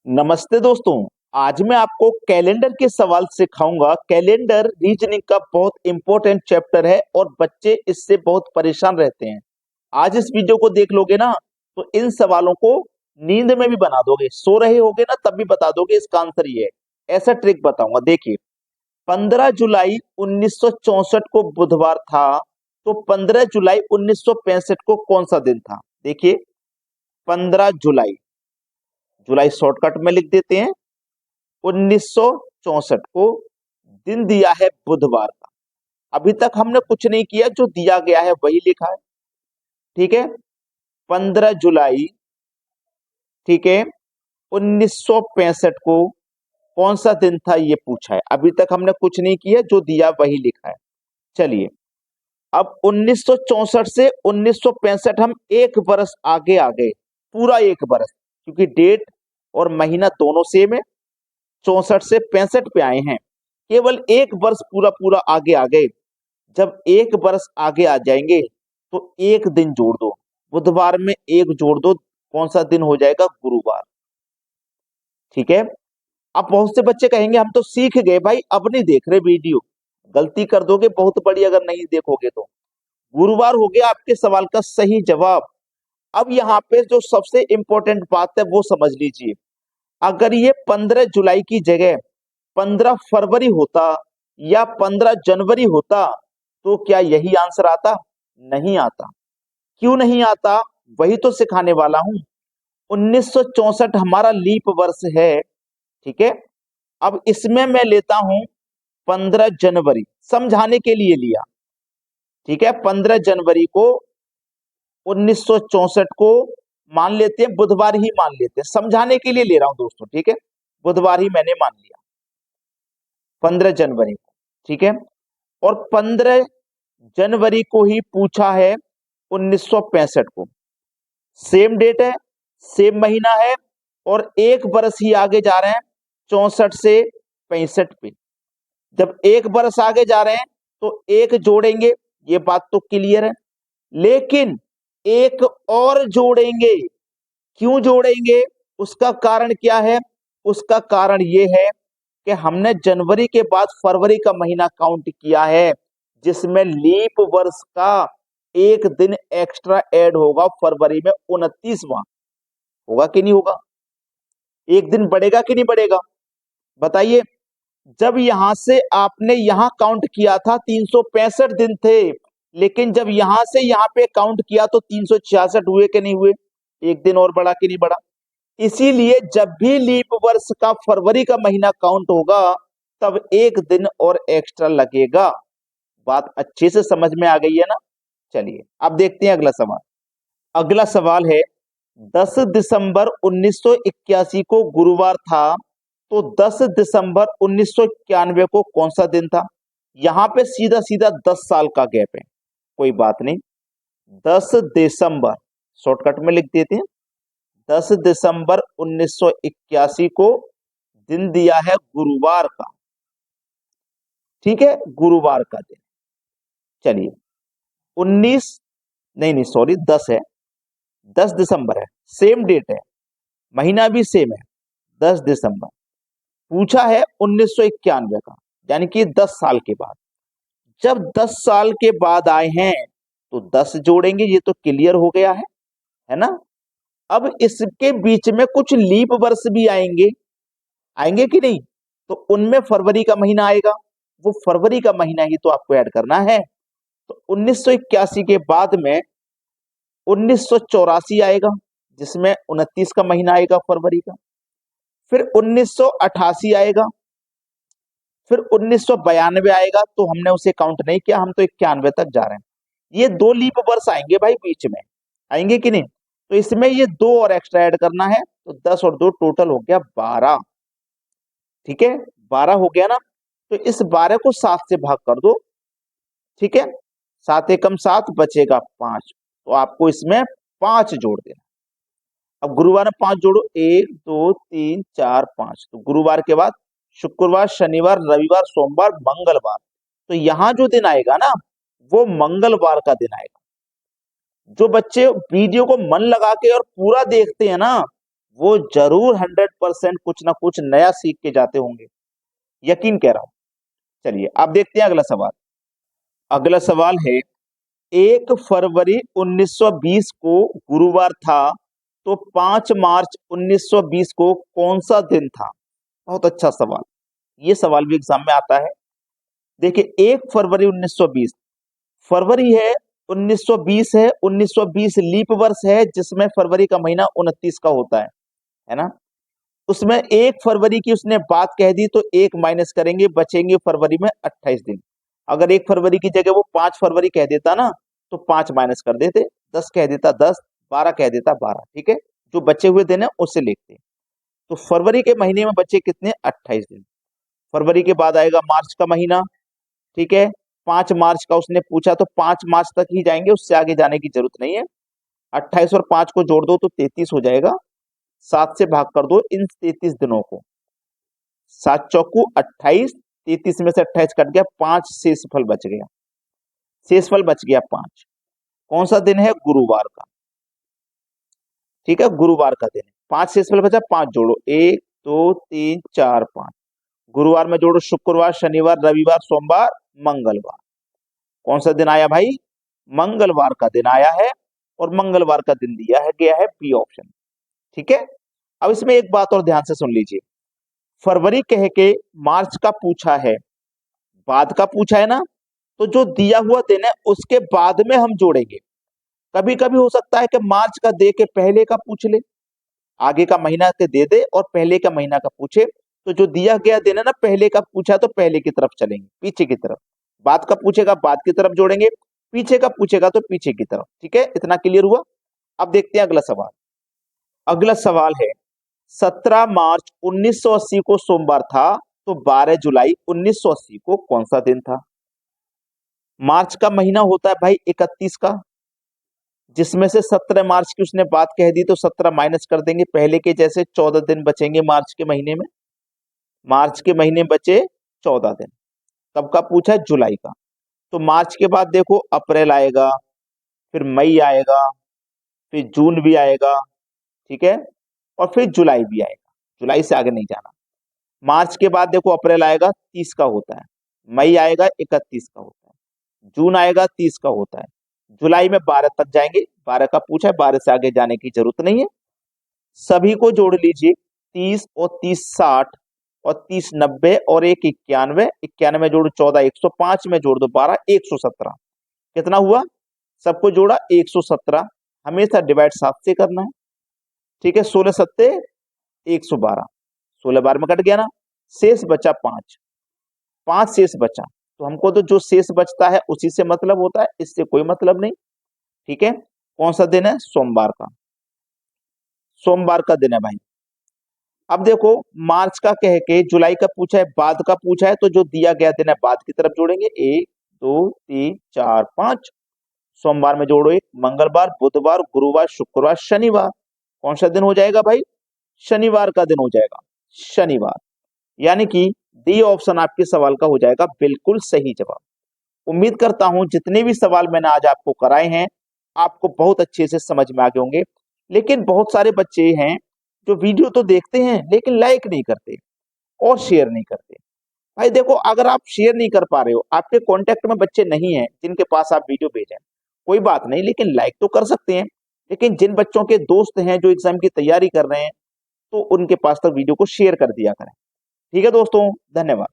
नमस्ते दोस्तों। आज मैं आपको कैलेंडर के सवाल सिखाऊंगा। कैलेंडर रीजनिंग का बहुत इंपॉर्टेंट चैप्टर है और बच्चे इससे बहुत परेशान रहते हैं। आज इस वीडियो को देख लोगे ना तो इन सवालों को नींद में भी बना दोगे, सो रहे होगे ना तब भी बता दोगे इसका आंसर ये है। ऐसा ट्रिक बताऊंगा। देखिए, 15 जुलाई 1964 को बुधवार था, तो 15 जुलाई 1965 को कौन सा दिन था? देखिए, 15 जुलाई, जुलाई शॉर्टकट में लिख देते हैं। 1964 को दिन दिया है बुधवार का। अभी तक हमने कुछ नहीं किया, जो दिया गया है वही लिखा है। ठीक है, 15 जुलाई, ठीक है, 1965 को कौन सा दिन था ये पूछा है। अभी तक हमने कुछ नहीं किया, जो दिया वही लिखा है। चलिए, अब 1964 से 1965 हम एक बरस आगे आ गए, पूरा एक बरस, क्योंकि डेट और महीना दोनों सेम है। 64 से 65 पे आए हैं, केवल एक वर्ष पूरा पूरा आगे आ गए। जब एक वर्ष आगे आ जाएंगे तो एक दिन जोड़ दो, बुधवार में एक जोड़ दो, कौन सा दिन हो जाएगा? गुरुवार। ठीक है। अब बहुत से बच्चे कहेंगे हम तो सीख गए भाई, अब नहीं देख रहे वीडियो। गलती कर दोगे बहुत बड़ी अगर नहीं देखोगे तो। गुरुवार हो गया आपके सवाल का सही जवाब। अब यहाँ पे जो सबसे इंपॉर्टेंट बात है वो समझ लीजिए। अगर ये 15 जुलाई की जगह 15 फरवरी होता या 15 जनवरी होता तो क्या यही आंसर आता? नहीं आता। क्यों नहीं आता? वही तो सिखाने वाला हूं। 1964 हमारा लीप वर्ष है। ठीक है। अब इसमें मैं लेता हूं 15 जनवरी, समझाने के लिए लिया। ठीक है, 15 जनवरी को 1964 को मान लेते हैं, बुधवार ही मान लेते हैं, समझाने के लिए ले रहा हूं दोस्तों। ठीक है, बुधवार ही मैंने मान लिया 15 जनवरी को। ठीक है, और 15 जनवरी को ही पूछा है 1965 को। सेम डेट है, सेम महीना है, और एक बरस ही आगे जा रहे हैं 64 से 65 पे। जब एक बरस आगे जा रहे हैं तो एक जोड़ेंगे, ये बात तो क्लियर है। लेकिन एक और जोड़ेंगे। क्यों जोड़ेंगे? उसका कारण क्या है? उसका कारण ये है कि हमने जनवरी के बाद फरवरी का महीना काउंट किया है, जिसमें लीप वर्ष का एक दिन एक्स्ट्रा ऐड होगा। फरवरी में 29वां होगा कि नहीं होगा? एक दिन बढ़ेगा कि नहीं बढ़ेगा? बताइए। जब यहां से आपने यहां काउंट किया था 365 दिन थे, लेकिन जब यहां से यहां पे काउंट किया तो 366 हुए कि नहीं हुए? एक दिन और बढ़ा कि नहीं बढ़ा? इसीलिए जब भी लीप वर्ष का फरवरी का महीना काउंट होगा तब एक दिन और एक्स्ट्रा लगेगा। बात अच्छे से समझ में आ गई है ना? चलिए अब देखते हैं अगला सवाल। अगला सवाल है, 10 दिसंबर 1981 को गुरुवार था, तो 10 दिसंबर 1991 को कौन सा दिन था? यहां पे सीधा सीधा 10 साल का गैप है, कोई बात नहीं। 10 दिसंबर शॉर्टकट में लिख देते हैं। 10 दिसंबर 1981 को दिन दिया है गुरुवार का। ठीक है, गुरुवार का दिन। चलिए, 19, नहीं नहीं सॉरी, 10 है, 10 दिसंबर है, सेम डेट है, महीना भी सेम है, 10 दिसंबर। पूछा है 1991 का, यानी कि 10 साल के बाद। जब 10 साल के बाद आए हैं तो 10 जोड़ेंगे, ये तो क्लियर हो गया है ना? अब इसके बीच में कुछ लीप वर्ष भी आएंगे, आएंगे कि नहीं? तो उनमें फरवरी का महीना आएगा, वो फरवरी का महीना ही तो आपको ऐड करना है। तो 1981 के बाद में 1984 आएगा, जिसमें 29 का महीना आएगा फरवरी का। फिर 1988 आएगा, फिर 1992 आएगा, तो हमने उसे काउंट नहीं किया, हम तो 91 तक जा रहे हैं। ये दो लीप वर्ष आएंगे भाई बीच में, आएंगे कि नहीं? तो इसमें ये दो और एक्स्ट्रा ऐड करना है, तो 10 और 2 टोटल हो गया 12। ठीक है, 12 हो गया ना? तो इस 12 को 7 से भाग कर दो। ठीक है, 7 एकम 7, बचेगा 5, तो आपको इसमें 5 जोड़ देना। अब गुरुवार में 5 जोड़ो, 1 2 3 4 5, तो गुरुवार के बाद शुक्रवार, शनिवार, रविवार, सोमवार, मंगलवार। तो यहां जो दिन आएगा ना वो मंगलवार का दिन आएगा। जो बच्चे वीडियो को मन लगा के और पूरा देखते हैं ना, वो जरूर 100% कुछ ना कुछ नया सीख के जाते होंगे, यकीन कह रहा हूं। चलिए अब देखते हैं अगला सवाल। अगला सवाल है 1 फरवरी 1920 को गुरुवार था, तो 5 मार्च 1920 को कौन सा दिन था? बहुत अच्छा सवाल, ये सवाल भी एग्जाम में आता है। देखिए 1 फरवरी 1920, फरवरी है, 1920 है, 1920 लीप वर्ष है जिसमें फरवरी का महीना 29 का होता है ना। उसमें 1 फरवरी की उसने बात कह दी तो 1 माइनस करेंगे, बचेंगे फरवरी में 28 दिन। अगर 1 फरवरी की जगह वो 5 फरवरी कह देता ना तो 5 माइनस कर देते, 10 कह देता 10, 12 कह देता 12, ठीक है। जो बचे हुए दिन है उससे लिखते। तो फरवरी के महीने में बचे कितने? 28 दिन। फरवरी के बाद आएगा मार्च का महीना, ठीक है। 5 मार्च का उसने पूछा तो 5 मार्च तक ही जाएंगे, उससे आगे जाने की जरूरत नहीं है। 28 और 5 को जोड़ दो तो 33 हो जाएगा। 7 से भाग कर दो इन 33 दिनों को, 7 चौकू 28, 33 में से 28 कट गया, 5 शेषफल बच गया, शेषफल बच गया 5। कौन सा दिन है? गुरुवार का, ठीक है, गुरुवार का दिन है। 5 शेषफल बचा, 5 जोड़ो, 1 2 3 4 5। गुरुवार में जोड़ो शुक्रवार, शनिवार, रविवार, सोमवार, मंगलवार। कौन सा दिन आया भाई? मंगलवार का दिन आया है, और मंगलवार का दिन दिया है गया है बी ऑप्शन, ठीक है। अब इसमें एक बात और ध्यान से सुन लीजिए, फरवरी कह के मार्च का पूछा है, बाद का पूछा है ना, तो जो दिया हुआ दिन है उसके बाद में हम जोड़ेंगे। कभी कभी हो सकता है कि मार्च का दे के पहले का पूछ ले, आगे का महीना के दे दे और पहले का महीना का पूछे, तो जो दिया गया दिन है ना, पहले का पूछा तो पहले की तरफ चलेंगे, पीछे की तरफ। बाद का पूछेगा बाद की तरफ जोड़ेंगे, पीछे का पूछेगा तो पीछे की तरफ, ठीक है। इतना क्लियर हुआ? अब देखते हैं अगला सवाल। अगला सवाल है 17 मार्च 1980 को सोमवार था, तो 12 जुलाई 1980 को कौन सा दिन था? मार्च का महीना होता है भाई 31 का, जिसमें से 17 मार्च की उसने बात कह दी तो 17 माइनस कर देंगे, पहले के जैसे 14 दिन बचेंगे मार्च के महीने में। मार्च के महीने बचे 14 दिन। कब का पूछा है? जुलाई का। तो मार्च के बाद देखो अप्रैल आएगा, फिर मई आएगा, फिर जून भी आएगा, ठीक है, और फिर जुलाई भी आएगा। जुलाई से आगे नहीं जाना। मार्च के बाद देखो अप्रैल आएगा 30 का होता है, मई आएगा 31 का होता है, जून आएगा 30 का होता है, जुलाई में 12 तक जाएंगे, 12 का पूछा है, 12 से आगे जाने की जरूरत नहीं है। सभी को जोड़ लीजिए, 30 और 30 60 और 30 90 और 1 91, 91 जोड़ो 14 105 में जोड़ दो 12 117। कितना हुआ? सबको जोड़ा 117। हमेशा डिवाइड 7 से करना है, ठीक है। 16 सत्ते 112, 16 बार में कट गया ना, शेष बचा 5, 5 शेष बचा। तो हमको तो जो शेष बचता है उसी से मतलब होता है, इससे कोई मतलब नहीं, ठीक है। कौन सा दिन है? सोमवार का, सोमवार का दिन है भाई। अब देखो मार्च का कह के जुलाई का पूछा है, बाद का पूछा है, तो जो दिया गया दिन है बाद की तरफ जोड़ेंगे, 1 2 3 4 5। सोमवार में जोड़ो 1, मंगलवार, बुधवार, गुरुवार, शुक्रवार, शनिवार। कौन सा दिन हो जाएगा भाई? शनिवार का दिन हो जाएगा, शनिवार। यानी कि डी ऑप्शन आपके सवाल का हो जाएगा बिल्कुल सही जवाब। उम्मीद करता हूं जितने भी सवाल मैंने आज आपको कराए हैं आपको बहुत अच्छे से समझ में आ गए होंगे। लेकिन बहुत सारे बच्चे हैं जो वीडियो तो देखते हैं लेकिन लाइक नहीं करते और शेयर नहीं करते। भाई देखो, अगर आप शेयर नहीं कर पा रहे हो, आपके कांटेक्ट में बच्चे नहीं हैं जिनके पास आप वीडियो भेजें, कोई बात नहीं, लेकिन लाइक तो कर सकते हैं। लेकिन जिन बच्चों के दोस्त हैं जो एग्जाम की तैयारी कर रहे हैं, तो उनके पास तक वीडियो को शेयर कर दिया करें, ठीक है दोस्तों। धन्यवाद।